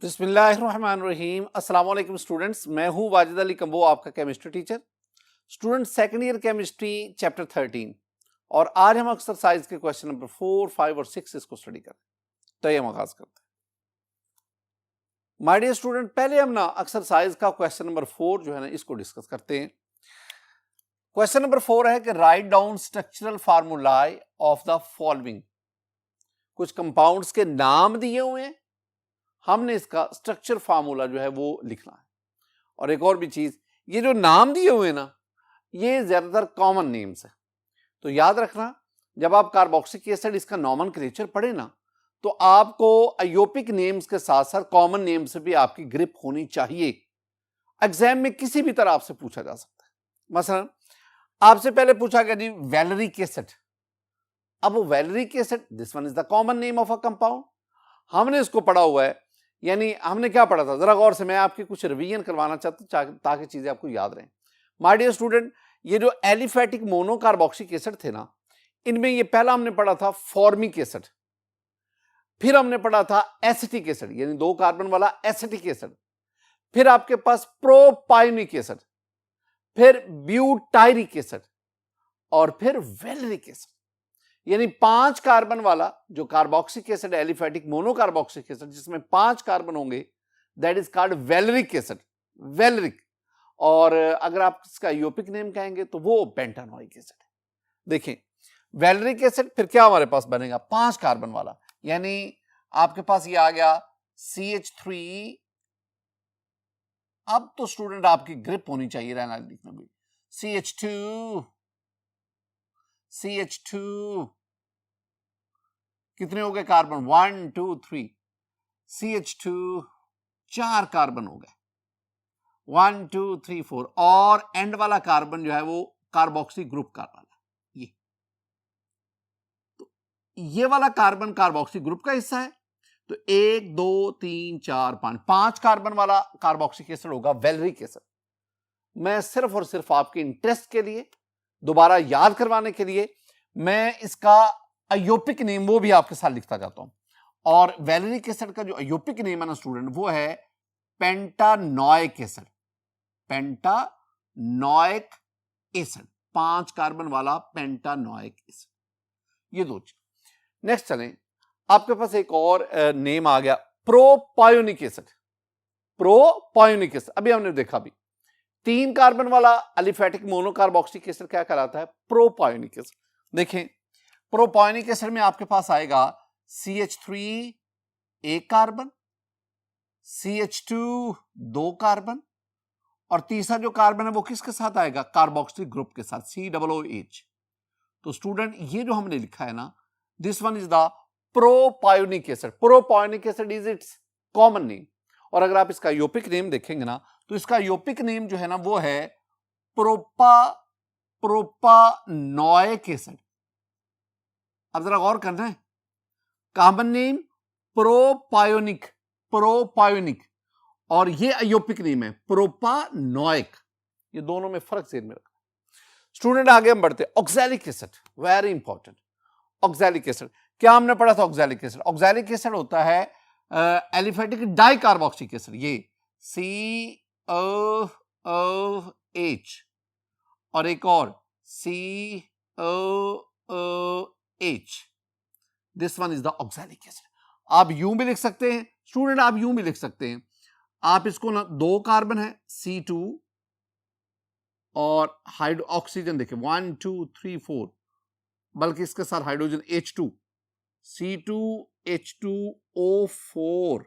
बिस्मिल्लाहिर्रहमानिर्रहीम। अस्सलाम वालेकुम स्टूडेंट्स, मैं हूं वाजिद अली कंबो, आपका chemistry teacher. Student second year chemistry chapter 13 और आज हम एक्सरसाइज के क्वेश्चन नंबर 4, 5 और 6 इसको स्टडी करें। तो ये आगाज करते हैं। माय डियर स्टूडेंट, पहले हम ना एक्सरसाइज का क्वेश्चन नंबर 4 जो है ना इसको डिस्कस करते हैं। क्वेश्चन नंबर 4 है कि write down structural formulae of the following. कुछ कंपाउंड्स के नाम दिए हुए हैं, हमने इसका स्ट्रक्चर फार्मूला जो है वो लिखना है। और एक और भी चीज, ये जो नाम दिए हुए ना ये ज्यादातर कॉमन नेम्स है, तो याद रखना जब आप कार्बोक्सिलिक एसिड इसका नॉमेनक्लेचर पढ़े ना तो आपको अयोपिक नेम्स के साथ साथ कॉमन नेम से भी आपकी ग्रिप होनी चाहिए। एग्जाम में किसी भी तरह आपसे पूछा जा सकता है। मसलन आपसे पहले पूछा गया जी वैलेरिक एसिड। अब valeric acid, this one is the common name of a compound, हमने इसको पढ़ा हुआ है। यानी हमने क्या पढ़ा था, जरा गौर से, मैं आपकी कुछ रिवीजन करवाना चाहता हूं ताकि चीजें आपको याद रहें। माय डियर स्टूडेंट, ये जो एलिफेटिक मोनोकार्बोक्सिलिक एसिड थे ना, इनमें ये पहला हमने पढ़ा था फॉर्मिक एसिड, फिर हमने पढ़ा था एसिटिक एसिड यानी 2 कार्बन वाला एसिटिक एसिड, फिर आपके पास प्रोपायोनिक एसिड, फिर ब्यूटायरिक एसिड और फिर वैलेरिक एसिड। यानी 5 कार्बन वाला जो carboxylic acid, aliphatic monocarboxylic acid जिसमें 5 कार्बन होंगे, दैट इज कॉल्ड वैलेरिक एसिड, वैलेरिक। और अगर आप इसका यूपिक नेम कहेंगे तो वो पेंटानोइक एसिड है। देखें वैलेरिक एसिड, फिर क्या हमारे पास बनेगा 5 कार्बन वाला, यानी आपके पास ये आ गया CH3। अब तो स्टूडेंट आपकी ग्रिप होनी चाहिए रहना लिखने में। CH2 कितने हो गए कार्बन, 1 2 3। CH2 4 कार्बन हो गए, 1 2 3 4। और एंड वाला कार्बन जो है वो कार्बोक्सी ग्रुप कार्बन है। ये वाला कार्बन कार्बोक्सी ग्रुप का हिस्सा है। तो 1 2 3 4 5 कार्बन वाला कार्बोक्सिलिक एसिड होगा वैलेरिक एसिड। मैं सिर्फ और सिर्फ आपके इंटरेस्ट के लिए, दोबारा याद करवाने के लिए, मैं इसका अयोपिक नेम वो भी आपके साथ लिखता जाता हूं। और वैलेरिक एसिड का जो अयोपिक नेम है ना स्टूडेंट, वो है pentanoic acid, pentanoic acid, 5 carbon वाला पेंटानोइक एसिड। ये दो चीज। नेक्स्ट चलें, आपके पास एक और नेम आ गया प्रोपायोनिक एसिड। प्रोपायोनिक एसिड अभी हमने देखा भी, 3 कार्बन वाला एलिफेटिक मोनोकार्बोक्सिलिक एसिड क्या कहलाता है, प्रोपायोनिक एसिड। देखें प्रोपायोनिक एसिड में आपके पास आएगा CH3 1 कार्बन, CH2 2 कार्बन, और तीसरा जो कार्बन है वो किसके साथ आएगा, कार्बोक्सिलिक ग्रुप के साथ, COOH। तो स्टूडेंट ये जो हमने लिखा है ना, this one is the propionic acid. Propionic acid is its common name. और अगर आप इसका यूपिक नेम देखेंगे ना तो इसका यूपिक नेम जो है ना वो है प्रोपानोइक एसिड। अब जरा गौर करना है, कॉमन नेम प्रोपायोनिक, प्रोपायोनिक, और ये अयोपिक नेम है प्रोपानोइक। ये दोनों में फर्क जेन में रखना। स्टूडेंट आगे हम बढ़ते, oxalic acid, very important. Oxalic acid क्या हमने पढ़ा था, ऑक्सैलिक एसिड, ऑक्सैलिक एसिड होता है एलिफेटिक डाइकार्बोक्सिलिक एसिड, ये COOH और एक और COOH, this one is the oxalic acid. आप यूं भी लिख सकते हैं स्टूडेंट, आप यूं भी लिख सकते हैं, आप इसको ना 2 कार्बन है C2 और हाइड्रो ऑक्सीजन देखें 1 2 3 4, बल्कि इसके साथ हाइड्रोजन H2, C2H2O4,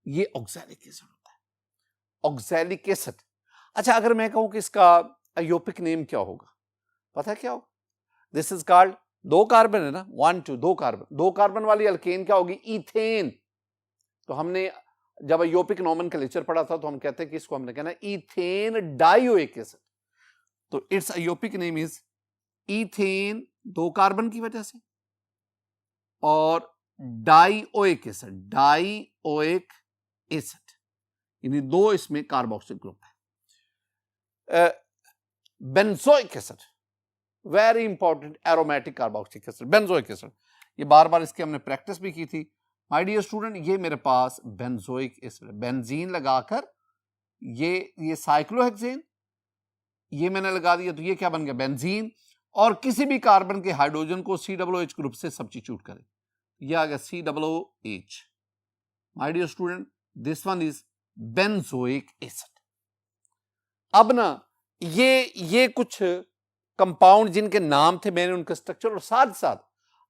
ये ऑक्सैलिक एसिड होता है, ऑक्सैलिक एसिड। अच्छा अगर मैं कहूं कि इसका अयोपिक नेम क्या होगा, पता है क्या होगा, दिस इज कॉल्ड, 2 कार्बन है ना, 1 2 2 कार्बन, 2 कार्बन वाली अल्केन क्या होगी, इथेन। तो हमने जब अयोपिक नोमेनक्लेचर पढ़ा था तो हम कहते हैं कि इसको हमने कहना इथेन डाइओइक एसिड। तो its IUPAC name is ethane, 2 carbon की वजह से, और डाइओइक एसिड, डाइओइक एसिड, यानी 2 इसमें कार्बोक्सिलिक ग्रुप है। Benzoic acid, very important, aromatic carboxylic acid, benzoic acid. ये बार बार इसकी हमने प्रैक्टिस भी की थी, माय डियर स्टूडेंट ये मेरे पास बेंजोइक एसिड, बेंजीन लगाकर ये साइक्लोहेक्सेन, ये मैंने लगा दिया तो ये क्या बन गया बेंजीन, और किसी भी कार्बन के हाइड्रोजन को COOH ग्रुप से सब्स्टिट्यूट करें, ये आ गया COOH। My dear student this one is benzoic acid. अब ना ये कुछ कंपाउंड जिनके नाम थे, मैंने उनका स्ट्रक्चर और साथ साथ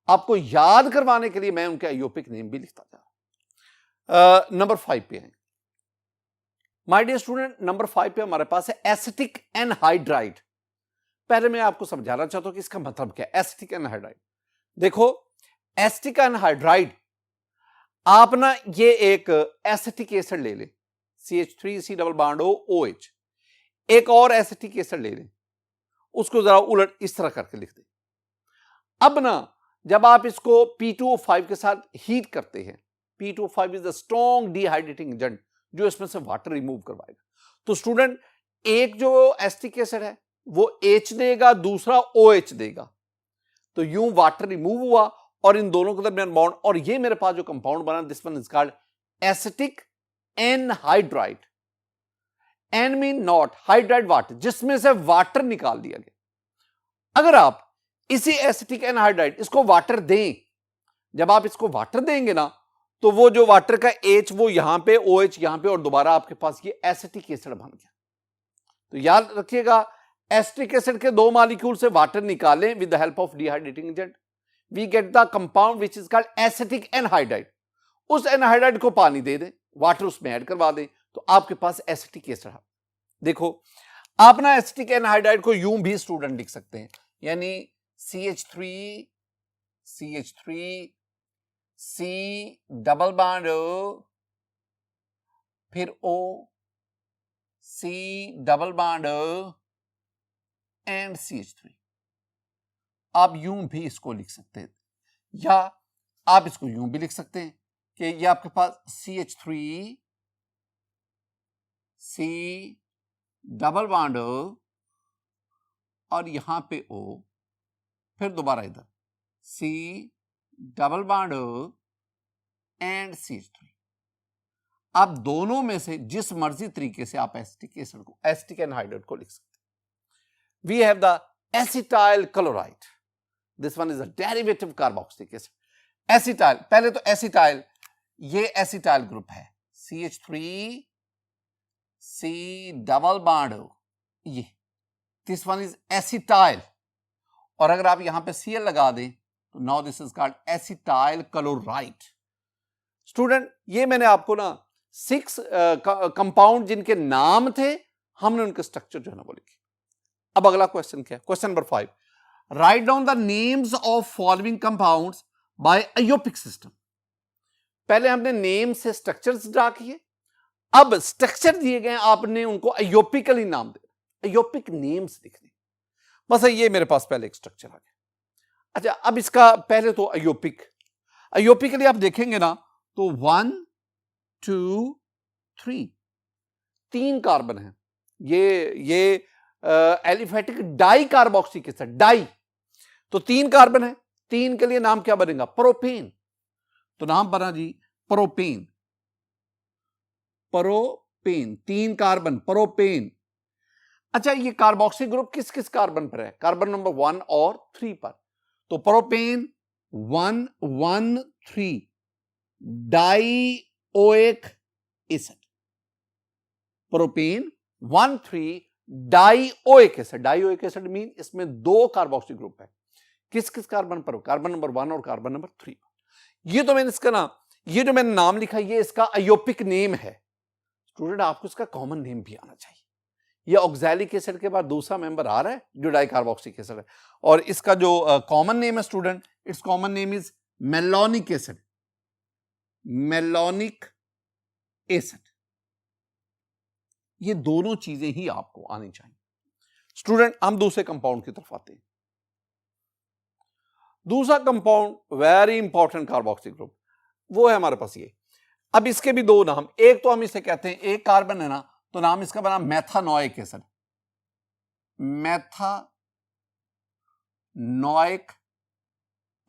आपको याद करवाने के लिए मैं उनके आयोपिक नेम भी लिखता जा रहा हूं। नंबर 5 पे है माय डियर स्टूडेंट, नंबर 5 पे हमारे पास है एसिटिक एनहाइड्राइड। पहले मैं आपको समझाना चाहता हूं कि इसका मतलब क्या है एसिटिक एनहाइड्राइड। देखो एसिटिक एनहाइड्राइड, आप ना ये एक एसिटिक एसिड ले लें CH3C डबल बॉन्ड OH, एक और एसिटिक एसिड ले लें, उसको जरा उलट इस तरह करके लिख दें। अब ना जब आप इसको P2O5 के साथ हीट करते हैं, P2O5 is the strong dehydrating agent जो इसमें से वाटर रिमूव करवाएगा। तो स्टूडेंट एक जो एसिटिक एसिड है वो H देगा, दूसरा OH देगा, तो यूं वाटर रिमूव हुआ और इन दोनों के दरमियान बॉन्ड, और ये मेरे पास जो कंपाउंड बना this one is called acetic anhydride. An mean not, hydride water, जिसमें से वाटर निकाल दिया गया। अगर आप इसी एसिटिक एनहाइड्राइड इसको वाटर दें, जब आप इसको वाटर देंगे ना तो वो जो वाटर का H वो यहां पे, OH यहां पे, और दोबारा आपके पास ये एसिटिक एसिड बन गया। तो याद रखिएगा एसिटिक एसिड के 2 मॉलिक्यूल से वाटर निकालें with the help of dehydrating agent, we get the compound which is called acetic anhydride. उस एनहाइड्राइड को पानी दे दें, वाटर उसमें ऐड करवा दें, तो आपके पास एसिटिक एसिड है। देखो आप ना एसिटिक एनहाइड्राइड को यूं भी स्टूडेंट लिख सकते हैं, यानी CH3 C double bond O, फिर O, C double bond O and CH3। आप यूं भी इसको लिख सकते हैं, या आप इसको यूं भी लिख सकते हैं कि ये आपके पास CH3 C double bond O और यहां पे O, फिर दोबारा इधर C double bond O and CH3। आप दोनों में से जिस मर्जी तरीके से आप एसिटिक एसिड को, एसिटिक एनहाइड्राइड को लिख सकते हैं। We have the acetyl chloride, this one is a derivative carboxylic acid. Acetyl, पहले तो एसिटाइल, ये एसिटाइल ग्रुप है CH3 C double bond O, ये दिस वन इज एसिटाइल, और अगर आप यहां पे Cl लगा दें तो now this is called acetyl chloride. Student ये मैंने आपको ना 6 कंपाउंड जिनके नाम थे, हमने उनके स्ट्रक्चर जो है ना वो लिखे। अब अगला क्वेश्चन क्या है, question number 5, write down the names of following compounds by IUPAC system. पहले हमने नेम से स्ट्रक्चर्स ड्रा किए, अब स्ट्रक्चर दिए गए आपने उनको अयोपिकली नाम दे, अयोपिक नेम्स लिखने। बस ये मेरे पास पहले एक स्ट्रक्चर आ गया। अच्छा अब इसका पहले तो अयोपिकली आप देखेंगे ना तो 1 2 3 3 कार्बन है, ये aliphatic dicarboxylic acid, di, तो 3 कार्बन है, 3 के लिए नाम क्या बनेगा, प्रोपेन। तो नाम बना जी प्रोपेन, 3 कार्बन प्रोपेन। अच्छा ये कार्बोक्सिल ग्रुप किस किस कार्बन पर है, कार्बन नंबर 1 और 3 पर, तो propane 1 1 3 dioic acid, propane 1 3 dioic acid. Dioic acid mean इसमें 2 कार्बोक्सिल ग्रुप है, किस किस कार्बन पर, कार्बन नंबर 1 और कार्बन नंबर 3 पर। ये तो मैंने इसका ना, ये जो मैंने नाम लिखा ये इसका अयोपिक नेम है। स्टूडेंट आपको इसका कॉमन नेम भी आना चाहिए। ये ऑक्सैलिक एसिड के बाद दूसरा मेंबर आ रहा है जो डाइकार्बोक्सिलिक एसिड है, और इसका जो कॉमन नेम है student, it's common name is malonic acid, malonic acid. ये दोनों चीजें ही आपको आनी चाहिए। स्टूडेंट हम दूसरे कंपाउंड की तरफ आते हैं। दूसरा compound very important carboxylic group, वो है हमारे पास ये। अब इसके भी 2 नाम, एक तो हम इसे कहते हैं, एक कार्बन है ना तो नाम इसका बना मेथानोइक एसिड, मेथानोइक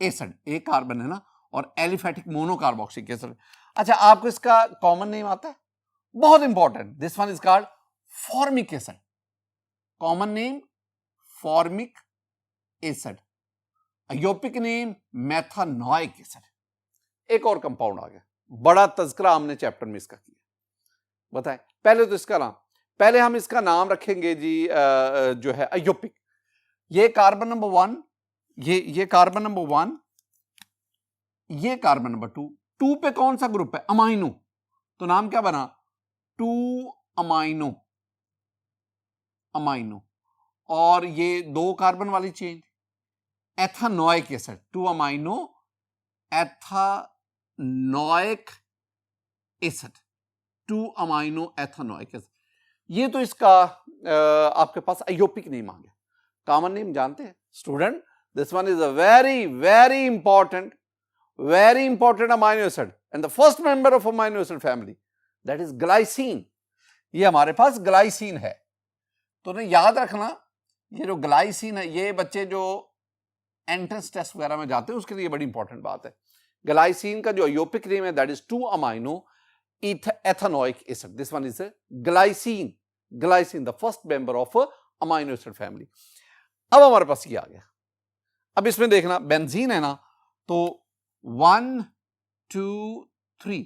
एसिड, एक कार्बन है ना, और एलिफेटिक मोनोकार्बोक्सिलिक एसिड। अच्छा, आपको इसका कॉमन नेम आता है, बहुत important, this one is called formic acid. Common name formic acid, IUPAC name methanoic acid. एक और कंपाउंड आ गया, बड़ा तज़किरा हमने चैप्टर में इसका किया, बताएं। पहले तो इसका नाम, पहले हम इसका नाम रखेंगे जी जो है अयोपिक। ये कार्बन नंबर 1, ये कार्बन नंबर 1, ये कार्बन नंबर 2, 2 पे कौन सा ग्रुप है, अमाइनो, तो नाम क्या बना, 2 अमाइनो, अमाइनो। और ये 2 कार्बन वाली chain ethanoic acid, 2 amino ethanoic acid, 2 amino ethanoic acid. ये तो इसका आपके पास अयोपिक नेम आ गया। कॉमन नेम जानते हैं student, this one is a very very important amino acid and the first member of amino acid family, that is glycine. ये हमारे पास glycine है, तो ने याद रखना, ये जो ग्लाइसिन है, ये बच्चे जो एंट्रेंस टेस्ट वगैरह में जाते हैं उसके लिए बड़ी इंपॉर्टेंट बात है। ग्लाइसिन का जो अयोपिक नेम है that is 2 amino ethanoic acid, this one is glycine, glycine the first member of amino acid family. अब हमारे पास ये आ गया। अब इसमें देखना बेंजीन है ना, तो 1 2 3,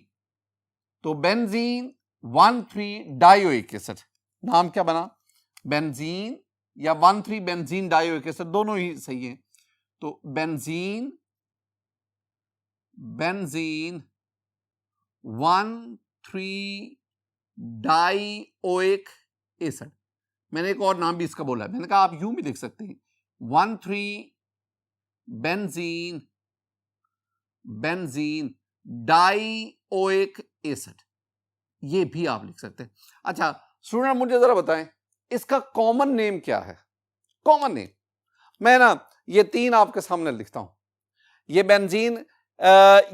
तो बेंजीन 1,3 डायोइक एसिड, नाम क्या बना, बेंजीन या 1,3 बेंजीन डायोइक एसिड, दोनों ही सही है। तो बेंजीन 1,3 डायोइक एसिड। मैंने एक और नाम भी इसका बोला है, मैंने कहा आप यूं भी लिख सकते हैं, 1,3 बेंजीन डायोइक एसिड, ये भी आप लिख सकते हैं। अच्छा स्टूडेंट, मुझे जरा बताएं इसका कॉमन नेम क्या है। कॉमन नेम मैं ना ये 3 आपके सामने लिखता हूं। ये बेंजीन,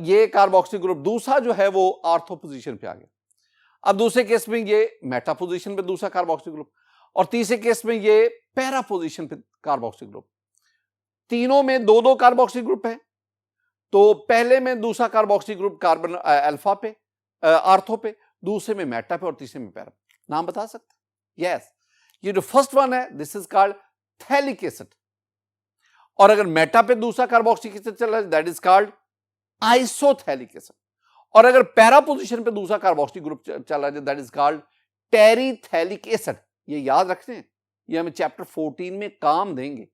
ये कार्बोक्सिल ग्रुप दूसरा जो है वो आर्थो पोजीशन पे आ गया। अब दूसरे केस में ये मेटा पोजीशन पे दूसरा कार्बोक्सिल ग्रुप, और तीसरे केस में ये पैरा पोजीशन पे कार्बोक्सिल ग्रुप। तीनों में 2-2 कार्बोक्सिल ग्रुप है, तो पहले में दूसरा कार्बोक्सिल ग्रुप कार्बन अल्फा पे, आर्थो पे, दूसरे में मेटा पे और तीसरे में पैरा। नाम बता सकते? यस, ये जो फर्स्ट वन है this is called phthalic acid, और अगर मेटा पे दूसरा कार्बोक्सिलिक एसिड चल रहा है that is called isophthalic acid, और अगर पैरा पोजीशन पे दूसरा कार्बोक्सिलिक ग्रुप चल रहा है दैट इज कॉल्ड टेरिथैलिक एसिड। ये याद रखते हैं, ये हमें चैप्टर 14 में काम देंगे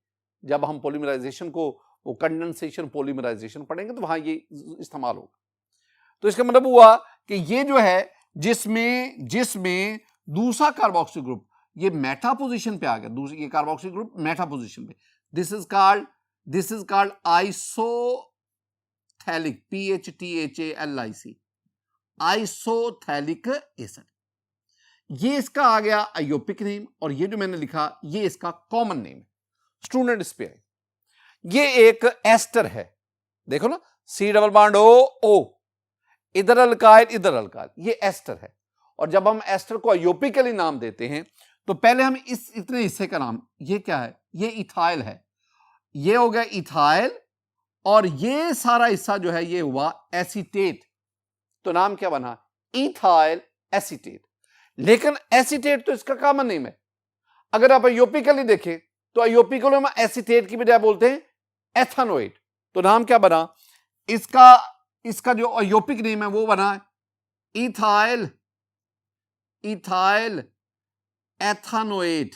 जब हम पॉलीमराइजेशन को, वो कंडेंसेशन पॉलीमराइजेशन पढ़ेंगे तो वहां ये इस्तेमाल होगा। तो इसका मतलब हुआ कि ये जो है जिसमें दूसरा कार्बोक्सिल ग्रुप ये मेटा पोजीशन पे आ गया, दूसरी ये कार्बोक्सिल ग्रुप मेटा पोजीशन पे, this is called isophthalic, PHTHALIC, isophthalic acid. ये इसका आ गया अयोपिक नेम, और ये जो मैंने लिखा ये इसका कॉमन नेम है। स्टूडेंट इस पे ये एक एस्टर है, देखो ना, C+O, इधर अल्काइल इधर अल्काइल, ये एस्टर है। और जब हम एस्टर को अयोपिकली नाम देते हैं तो पहले हम इस इतने हिस्से का नाम, ये क्या है, ये इथाइल है, ये हो गया इथाइल, और ये सारा हिस्सा जो है ये हुआ एसीटेट, तो नाम क्या बना, इथाइल एसीटेट। लेकिन एसीटेट तो इसका कॉमन नेम है। अगर आप अयोपिकली देखें तो अयोपिकली में एसीटेट की बजाय बोलते हैं एथानोएट, तो नाम क्या बना इसका जो अयोपिक नेम है वो बना इथाइल एथानोएट।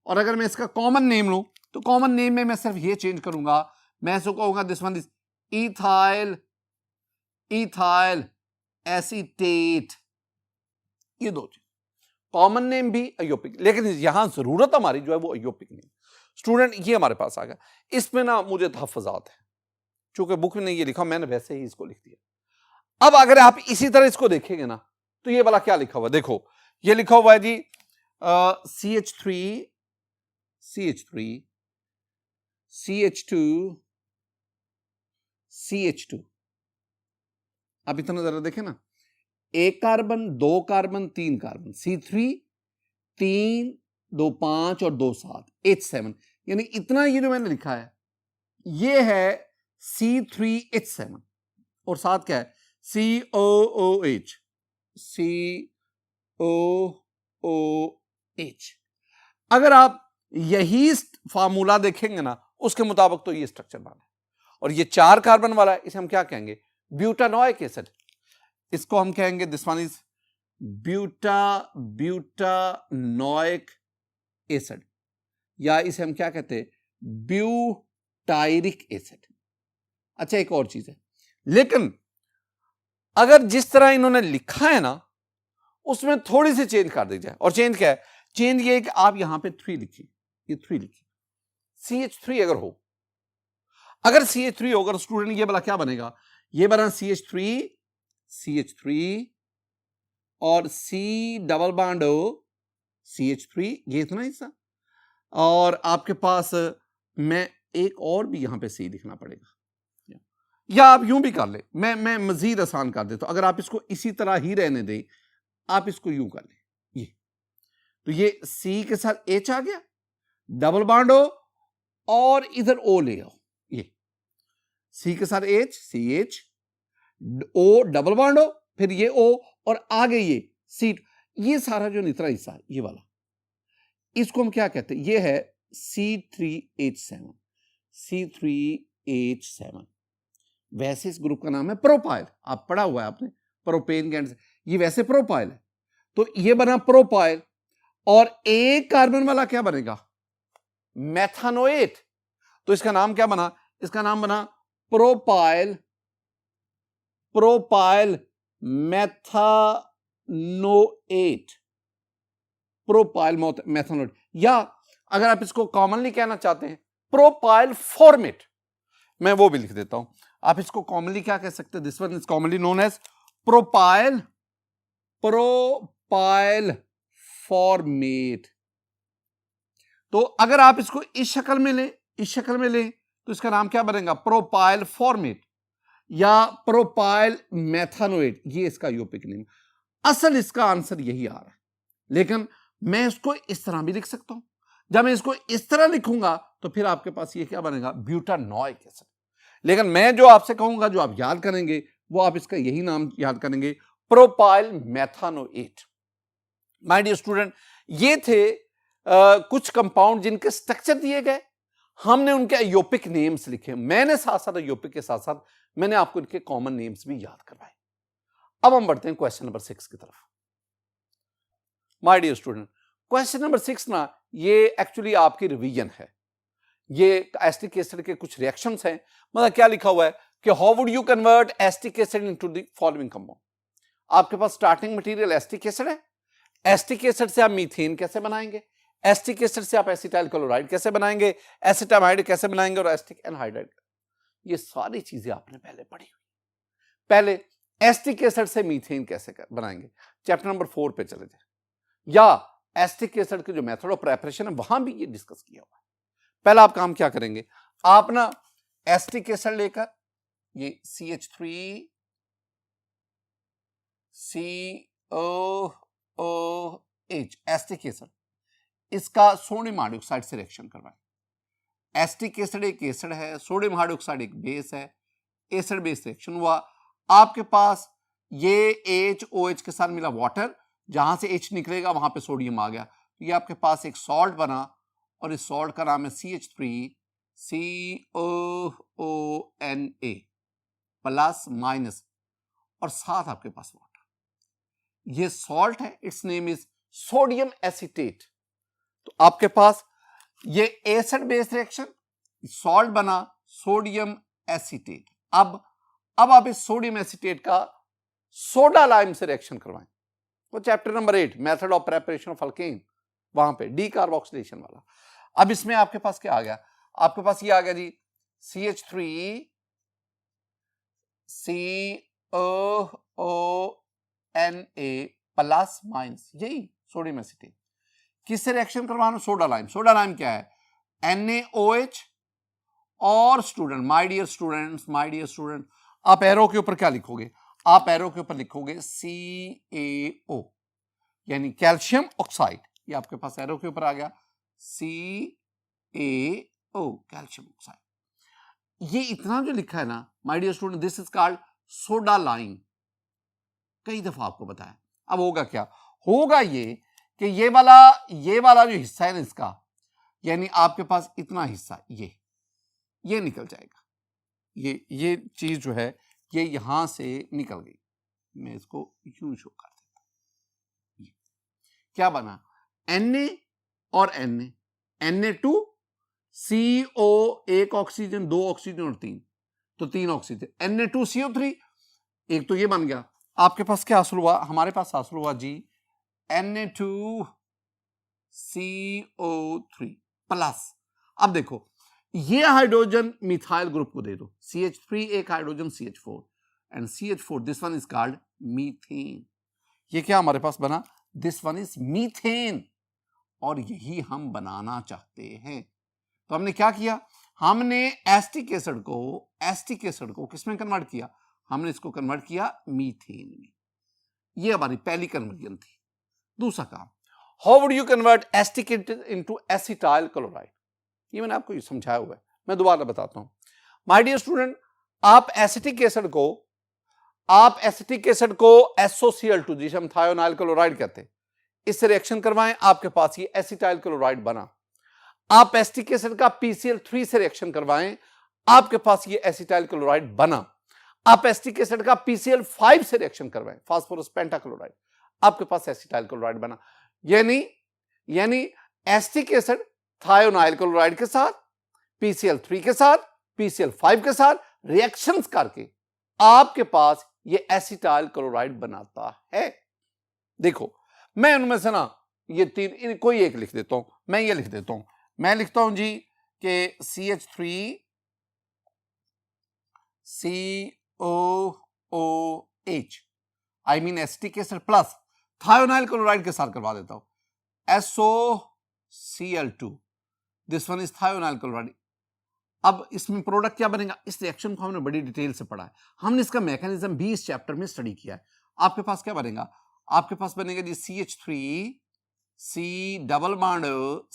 और अगर मैं इसका कॉमन नेम लूं तो कॉमन नेम में मैं सिर्फ ये चेंज करूंगा, मैं इसको कहूंगा this one is ethyl acetate. ये दो चीज, कॉमन नेम भी अयोपिक, लेकिन यहां जरूरत हमारी जो है वो अयोपिक नेम। स्टूडेंट ये हमारे पास आ गया, इसमें ना मुझे तहफ़्फ़ुज़ात है, चूंकि बुक में नहीं ये लिखा, मैंने वैसे ही इसको लिख दिया। अब अगर आप इसी तरह इसको देखेंगे ना तो ये वाला क्या लिखा हुआ, देखो ये लिखा हुआ है जी CH3 CH2 CH2। अब इतना जरा देखें ना, 1 कार्बन 2 कार्बन 3 कार्बन, C3 3 2 5 और 2 7 H7, यानी इतना ये जो मैंने लिखा है ये है C3H7 और साथ क्या है COOH, COOH। अगर आप यही फार्मूला देखेंगे ना उसके मुताबिक तो ये स्ट्रक्चर बना है और ये 4 कार्बन वाला है, इसे हम क्या कहेंगे ब्यूटानोइक एसिड। इसको हम कहेंगे this one is butanoic acid, या इसे हम क्या कहते हैं ब्यूटायरिक एसिड। अच्छा एक और चीज है, लेकिन अगर जिस तरह इन्होंने लिखा है ना उसमें थोड़ी सी चेंज कर दी जाए, और चेंज क्या है, चेंज ये है कि आप यहां पे 3 लिखिए, ये 3 लिखिए, CH3 अगर हो, अगर CH3 होगा तो स्टूडेंट ये वाला क्या बनेगा, ये बना CH3 और C double bond O CH3, ये इतना हिस्सा, और आपके पास मैं एक और भी यहां पे C लिखना पड़ेगा, या आप यूं भी कर ले, मैं मजीद आसान कर देता हूं, अगर आप इसको इसी तरह ही रहने दें, आप इसको यूं कर ले, ये तो ये C के साथ H आ गया, डबल बॉन्ड O और इधर O ले आओ, ये C के साथ H CH, O double bond O, फिर ये O और आगे ये C, ये सारा जो निचला हिस्सा है ये वाला, इसको हम क्या कहते हैं, ये है C3H7। वैसे इस ग्रुप का नाम है प्रोपाइल, आप पढ़ा हुआ है आपने प्रोपेन गैस, ये वैसे प्रोपाइल है, तो ये बना प्रोपाइल, और एक कार्बन वाला क्या बनेगा मेथानोएट, तो इसका नाम क्या बना, इसका नाम बना प्रोपाइल मेथानोएट, प्रोपाइल मेथानोएट, या अगर आप इसको कॉमनली कहना चाहते हैं प्रोपाइल फॉर्मेट, मैं वो भी लिख देता हूं, आप इसको कॉमनली क्या कह सकते हैं, this one is commonly known as propyl formate. तो अगर आप इसको इस शक्ल में लें, तो इसका नाम क्या बनेगा प्रोपाइल फॉर्मेट या प्रोपाइल मेथानोएट, ये इसका यूपिक नेम। असल इसका आंसर यही आ रहा है, लेकिन मैं इसको इस तरह भी लिख सकता हूं, जब मैं इसको इस तरह लिखूंगा तो फिर आपके पास ये क्या बनेगा ब्यूटानोइक एसिड। लेकिन मैं जो आपसे कहूंगा, जो आप याद करेंगे, वो आप इसका यही नाम याद करेंगे प्रोपाइल मेथानोएट। माय डियर स्टूडेंट, ये थे कुछ कंपाउंड जिनके स्ट्रक्चर दिए गए, हमने उनके अयोपिक नेम्स लिखे, मैंने साथ साथ अयोपिक के साथ साथ मैंने आपको इनके कॉमन नेम्स भी याद करवाए। अब हम बढ़ते हैं क्वेश्चन नंबर 6 की तरफ। My dear student, question number 6 ना ये एक्चुअली आपकी रिवीजन है, ये एसिटिक एसिड के कुछ रिएक्शंस हैं। मतलब क्या लिखा हुआ है कि how would you convert acetic acid into the following compound. आपके पास स्टार्टिंग मटेरियल एसिटिक एसिड है, एसिटिक एसिड से आप मीथेन कैसे बनाएंगे, एसिटिक एसिड से आप एसिटाइल क्लोराइड कैसे बनाएंगे, एसिटामाइड कैसे बनाएंगे, और एसिटिक एनहाइड्राइड, ये सारी चीजें आपने पहले पढ़ी हुई। पहले एसिटिक एसिड से मीथेन कैसे बनाएंगे, चैप्टर नंबर 4 पे चले जाए, या एसिटिक एसिड के जो मेथड ऑफ प्रेपरेशन है वहां भी ये डिस्कस किया हुआ है। पहला आप काम क्या करेंगे, आप ना एसिटिक एसिड लेकर ये CH3 COOH एसिटिक एसिड, इसका सोडियम हाइड्रोक्साइड से रिएक्शन करवाएं। एसिटिक एसिड एक एसिड है, सोडियम हाइड्रोक्साइड एक बेस है, एसिड बेस रिएक्शन हुआ, आपके पास ये HOH के साथ मिला वाटर, जहां से H निकलेगा वहां पे सोडियम आ गया, तो ये आपके पास एक सॉल्ट बना, और इस सॉल्ट का नाम है CH3 COONA प्लस माइनस, और साथ आपके पास वाटर, ये सॉल्ट है, it's name is sodium acetate. तो आपके पास ये एसिड बेस रिएक्शन, सॉल्ट बना सोडियम एसीटेट। अब आप इस सोडियम एसीटेट का सोडा लाइम से रिएक्शन करवाएं, वो chapter number 8 method of preparation of alkane, वहां पे डीकार्बोक्सिलेशन वाला। अब इसमें आपके पास क्या आ गया, आपके पास ये आ गया जी CH3 COONA प्लस माइनस, यही सोडियम एसीटेट। किससे रिएक्शन करवाना, सोडा लाइम। सोडा लाइम क्या है NaOH, और स्टूडेंट माय डियर स्टूडेंट आप एरो के ऊपर क्या लिखोगे, आप एरो के ऊपर लिखोगे CaO यानी कैल्शियम ऑक्साइड, ये आपके पास एरो के ऊपर आ गया CaO कैल्शियम ऑक्साइड। ये इतना जो लिखा है ना my dear student, this is called soda lime. कई दफा आपको बताया। अब होगा क्या, होगा ये कि ये वाला जो हिस्सा है ना इसका, यानी आपके पास इतना हिस्सा ये निकल जाएगा। ये चीज जो है ये यहां से निकल गई। मैं इसको यूं शो कर देता हूं। क्या बना, Na और Na2 CO, एक ऑक्सीजन, 2 ऑक्सीजन और 3, तो 3 ऑक्सीजन, Na2CO3, एक तो ये बन गया। आपके पास क्या हासिल हुआ, हमारे पास हासिल हुआ जी Na2CO3 प्लस। अब देखो ये हाइड्रोजन मिथाइल ग्रुप को दे दो, CH3 एक hydrogen CH4 and CH4, this one is called methane. ये क्या हमारे पास बना, दिस वन इज मीथेन, और यही हम बनाना चाहते हैं। तो हमने क्या किया, हमने एस्टिक एसिड को किसमें कन्वर्ट किया, हमने इसको कन्वर्ट किया मीथेन में। ये हमारी पहली कन्वर्जन थी। दूसरा काम, how would you convert asterisk into acetyl chloride, ये मैंने आपको समझाया हुआ है, मैं दोबारा बताता हूं। माय डियर स्टूडेंट, आप एसिटिक एसिड को SOCl2, जिसे हम थायोनाइल क्लोराइड कहते हैं, इससे रिएक्शन करवाएं, आपके पास ये एसिटाइल क्लोराइड बना। आप एसिटिक एसिड का PCl3 से रिएक्शन करवाएं, आपके पास ये एसिटाइल क्लोराइड बना। आप एसिटिक एसिड का PCl5 से रिएक्शन करवाएं, फास्फोरस पेंटाक्लोराइड, आपके पास एसिटाइल क्लोराइड बना। यानी एसिटिक एसिड थायोनाइल क्लोराइड के साथ, PCl3 के साथ, PCl5 के साथ रिएक्शंस करके आपके पास ये एसिटाइल क्लोराइड बनाता है। देखो मैं उनमें से ना ये तीन कोई एक लिख देता हूं, मैं ये लिख देता हूं, मैं लिखता हूं जी कि CH3 COOH, I mean acetic acid plus thionyl chloride के साथ करवा देता हूं SOCl2, this one is thionyl chloride. अब इसमें प्रोडक्ट क्या बनेगा, इस रिएक्शन को हमने बड़ी डिटेल से पढ़ा है, हमने इसका मैकेनिज्म भी इस चैप्टर में स्टडी किया है। आपके पास क्या बनेगा, आपके पास बनेगा जी CH3 C double bond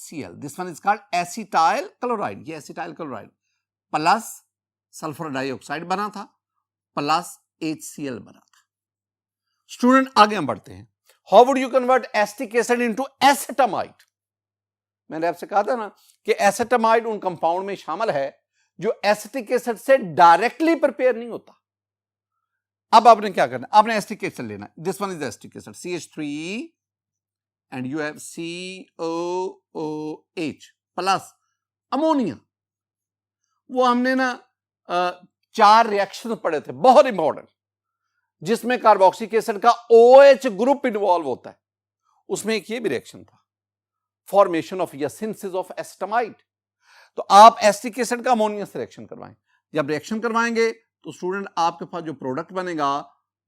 Cl, this one is called acetyl chloride. ये acetyl chloride plus sulphur dioxide बना था प्लस HCl बना था। स्टूडेंट आगे हम बढ़ते हैं, how would you convert acetic acid into acetamide. मैंने आपसे कहा था ना कि एसेटामाइड उन कंपाउंड में शामिल है जो एसिटिक एसिड से डायरेक्टली प्रिपेयर नहीं होता। अब आपने क्या करना, आपने एसिटिक एसिड लेना, this one is acetic acid CH3 and you have COOH plus ammonia. वो हमने ना 4 रिएक्शन पढ़े थे बहुत इंपॉर्टेंट, जिसमें कार्बोक्सिलिक एसिड का OH ग्रुप इन्वॉल्व होता है, उसमें एक ये भी रिएक्शन था, फॉर्मेशन ऑफ या सिंथेसिस ऑफ एसिटामाइड। तो आप एसिटिक एसिड का अमोनिया से रिएक्शन करवाएं, जब रिएक्शन करवाएंगे तो स्टूडेंट आपके पास जो प्रोडक्ट बनेगा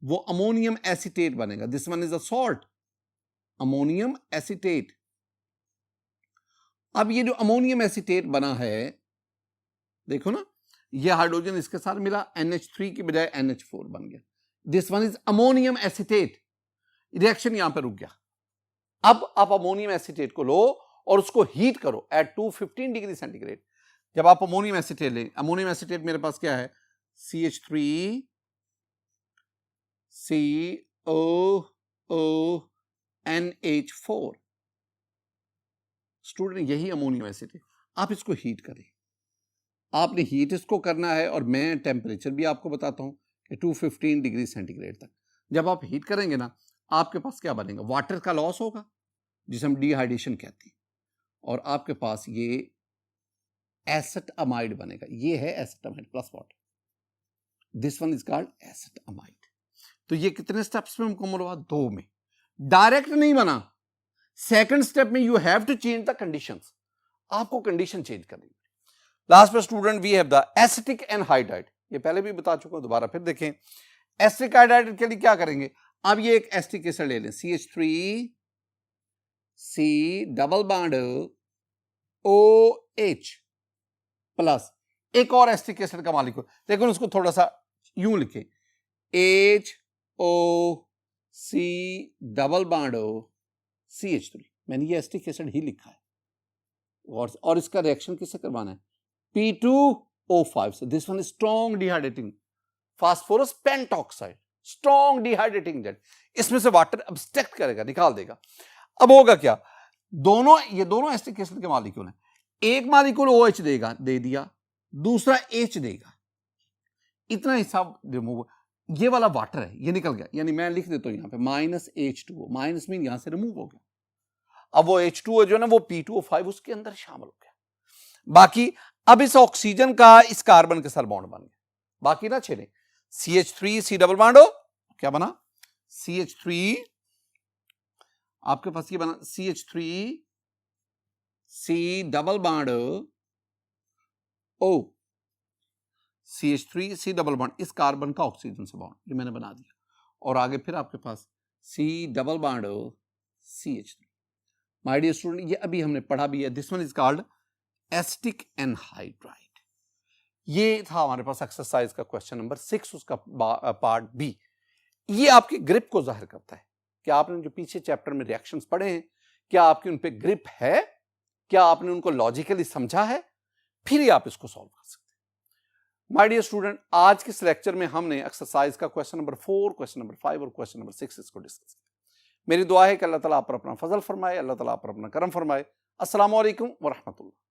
वो अमोनियम एसीटेट बनेगा, this one is a salt, ammonium acetate. अब ये जो अमोनियम एसीटेट बना है, देखो ना, ये हाइड्रोजन इसके साथ मिला, NH3 की बजाय NH4 बन गया, this one is ammonium acetate. Reaction यहां पर रुक गया। अब आप अमोनियम एसीटेट को लो और उसको हीट करो एट 215 डिग्री सेंटीग्रेड। जब आप अमोनियम एसीटेट लें, अमोनियम एसीटेट मेरे पास क्या है, CH3 COONH4, स्टूडेंट यही अमोनियम एसीटेट। आप इसको हीट करें, आपने हीट इसको करना है, और मैं टेम्परेचर भी आपको बताता हूं कि 215 डिग्री सेंटीग्रेड तक। जब आप हीट करेंगे ना, आपके पास क्या बनेगा, वाटर का लॉस होगा जिसे हम डिहाइड्रेशन कहते हैं, और आपके पास ये एसेटामाइड बनेगा। ये है acetamide plus water, this one is called acetamide. तो ये कितने स्टेप्स में मुकम्मल हुआ, 2 में। डायरेक्ट नहीं बना, सेकंड स्टेप में you have to change the conditions, आपको कंडीशन चेंज करनी। लास्ट में student we have the acetic anhydride, ये पहले भी बता चुका हूं, दोबारा फिर देखें। एसिटिक एनहाइड्राइड के लिए क्या करेंगे, अब ये एक एसिटिक एसिड ले लें, CH3 C double bond OH plus एक और एसिटिक एसिड का मालिक हो, लेकिन उसको थोड़ा सा यूं लिखे, HOC डबल बॉन्ड CH3। मैंने ये एसिटिक एसिड ही लिखा है, और इसका रिएक्शन किससे करवाना है, P2 O5 से, this one is strong dehydrating phosphorus pentoxide, strong dehydrating agent, इसमें से वाटर अब्स्ट्रैक्ट करेगा, निकाल देगा। अब होगा क्या, ये दोनों एसिटिक एसिड के मॉलिक्यूल हैं, एक मॉलिक्यूल OH देगा, दे दिया, दूसरा H देगा, इतना हिस्सा रिमूव, ये वाला वाटर है, ये निकल गया, यानी मैं लिख देता हूं यहां पे -H2O, माइनस मीन यहां से रिमूव हो गया। अब वो H2O जो है ना वो P2O5 उसके अंदर शामिल हो गया। बाकी अब इस ऑक्सीजन का इस कार्बन के साथ बॉन्ड बन गया, बाकी ना छेड़े, CH3 C डबल बॉन्ड हो, क्या बना, CH3, आपके पास ये बना CH3 C double bond O, CH3 C double bond, इस कार्बन का ऑक्सीजन से बॉन्ड, ये मैंने बना दिया, और आगे फिर आपके पास C double bond CH3। My dear student, ये अभी हमने पढ़ा भी है, this one is called acetic anhydride. ये था हमारे पास एक्सरसाइज का क्वेश्चन नंबर 6, उसका पार्ट बी। ये आपकी ग्रिप को जाहिर करता है कि आपने जो पीछे चैप्टर में रिएक्शंस पढ़े हैं, क्या आपकी उन पे ग्रिप है, क्या आपने उनको लॉजिकली समझा है, फिर ही आप इसको सॉल्व कर सकते हैं। माय डियर स्टूडेंट, आज के इस लेक्चर में हमने एक्सरसाइज का क्वेश्चन नंबर 4, क्वेश्चन नंबर 5 और क्वेश्चन नंबर 6 इसको डिस्कस किया। मेरी दुआ है कि अल्लाह ताला आप पर अपना फजल फरमाए, अल्लाह ताला आप पर अपना करम फरमाए। अस्सलाम वालेकुम व रहमतुल्लाह।